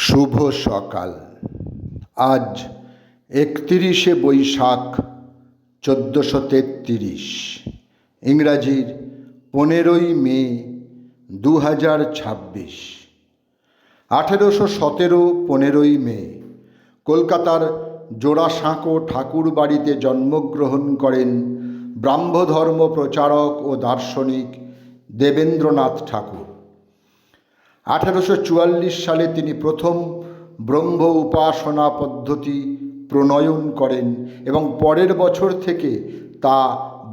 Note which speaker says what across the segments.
Speaker 1: শুভ সকাল। আজ 31শে বৈশাখ 1433, ইংরাজির 15ই মে 2026। 1817 15ই মে কলকাতার জোড়াসাঁকো ঠাকুর বাড়িতে জন্মগ্রহণ করেন ব্রাহ্মধর্ম প্রচারক ও দার্শনিক দেবেন্দ্রনাথ ঠাকুর। 1844 সালে তিনি প্রথম ব্রহ্ম উপাসনা পদ্ধতি প্রণয়ন করেন এবং পরের বছর থেকে তা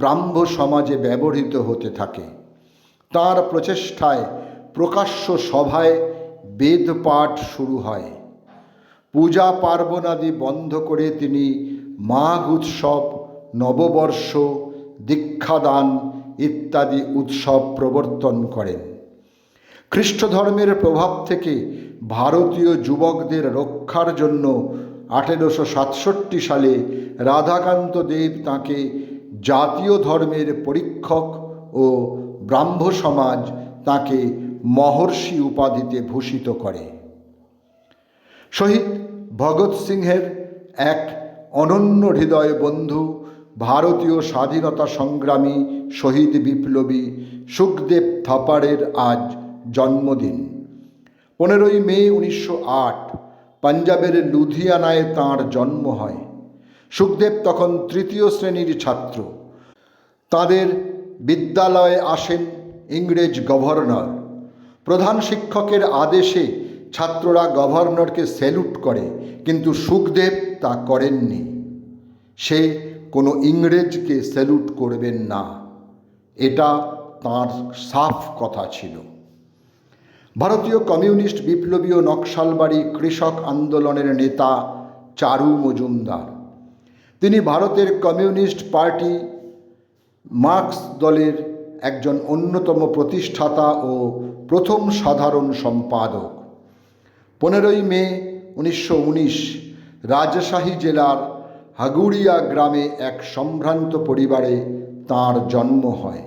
Speaker 1: ব্রাহ্ম সমাজে ব্যবহৃত হতে থাকে। তাঁর প্রচেষ্টায় প্রকাশ্য সভায় বেদ পাঠ শুরু হয়। পূজা পার্বণাদি বন্ধ করে তিনি মাঘ উৎসব, নববর্ষ, দীক্ষাদান ইত্যাদি উৎসব প্রবর্তন করেন। খ্রিস্ট ধর্মের প্রভাব থেকে ভারতীয় যুবকদের রক্ষার জন্য 1867 সালে রাধাকান্ত দেব তাঁকে জাতীয় ধর্মের পরীক্ষক ও ব্রাহ্ম সমাজ তাঁকে মহর্ষি উপাধিতে ভূষিত করে। শহীদ ভগৎ সিংহের এক অনন্য হৃদয় বন্ধু, ভারতীয় স্বাধীনতা সংগ্রামী শহীদ বিপ্লবী সুখদেব থাপারের আজ জন্মদিন। 15ই মে 1908 পাঞ্জাবের লুধিয়ানায় তাঁর জন্ম হয়। সুখদেব তখন 3য় শ্রেণীর ছাত্র। তাদের বিদ্যালয়ে আসেন ইংরেজ গভর্নর। প্রধান শিক্ষকের আদেশে ছাত্ররা গভর্নরকে স্যালুট করে, কিন্তু সুখদেব তা করেননি। সে কোনো ইংরেজকে স্যালুট করবেন না, এটা তাঁর সাফ কথা ছিল। ভারতীয় কমিউনিস্ট বিপ্লবী ও নকশালবাড়ি কৃষক আন্দোলনের নেতা চারু মজুমদার। তিনি ভারতের কমিউনিস্ট পার্টি মার্ক্স দলের একজন অন্যতম প্রতিষ্ঠাতা ও প্রথম সাধারণ সম্পাদক। 15ই মে 1919 রাজশাহী জেলার হাগুড়িয়া গ্রামে এক সম্ভ্রান্ত পরিবারে তাঁর জন্ম হয়।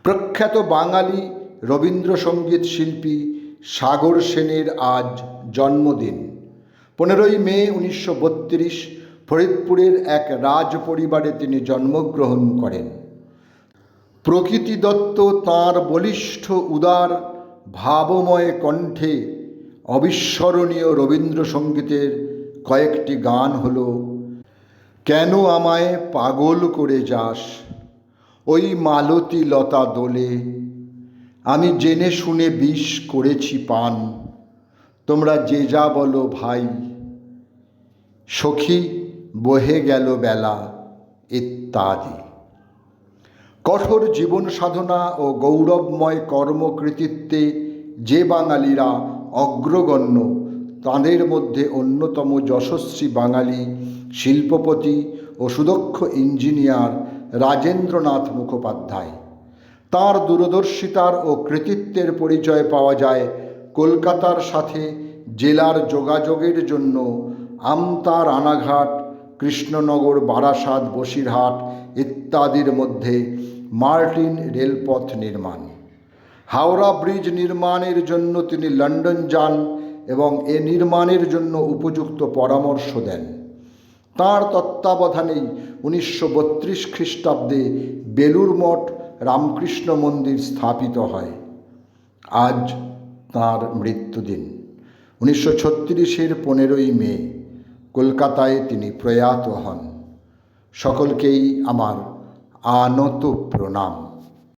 Speaker 1: প্রখ্যাত বাঙালি রবীন্দ্রসঙ্গীত শিল্পী সাগর সেনের আজ জন্মদিন। 15ই মে 1932 ফরিদপুরের এক রাজ পরিবারে তিনি জন্মগ্রহণ করেন। প্রকৃতি দত্ত তাঁর বলিষ্ঠ উদার ভাবময় কণ্ঠে অবিস্মরণীয় রবীন্দ্রসঙ্গীতের কয়েকটি গান হল: কেন আমায় পাগল করে যাস, ওই মালতী লতা দোলে, আমি জেনে শুনে বিষ করেছি পান, তোমরা যে যা বলো ভাই, সখী বহে গেল বেলা ইত্যাদি। কঠোর জীবন সাধনা ও গৌরবময় কর্মকৃতিত্বে যে বাঙালিরা অগ্রগণ্য, তাঁদের মধ্যে অন্যতম যশস্বী বাঙালি শিল্পপতি ও সুদক্ষ ইঞ্জিনিয়ার রাজেন্দ্রনাথ মুখোপাধ্যায়। তাঁর দূরদর্শিতার ও কৃতিত্বের পরিচয় পাওয়া যায় কলকাতার সাথে জেলার যোগাযোগের জন্য আমতা, রানাঘাট, কৃষ্ণনগর, বারাসাত, বসিরহাট ইত্যাদির মধ্যে মার্টিন রেলপথ নির্মাণ। হাওড়া ব্রিজ নির্মাণের জন্য তিনি লন্ডন যান এবং এ নির্মাণের জন্য উপযুক্ত পরামর্শ দেন। তাঁর তত্ত্বাবধানেই 1932 খ্রিস্টাব্দে বেলুর মঠ রামকৃষ্ণ মন্দির স্থাপিত হয়। আজ তাঁর মৃত্যুদিন। 1936-এর 15ই মে কলকাতায় তিনি প্রয়াত হন। সকলকেই আমার আনত প্রণাম।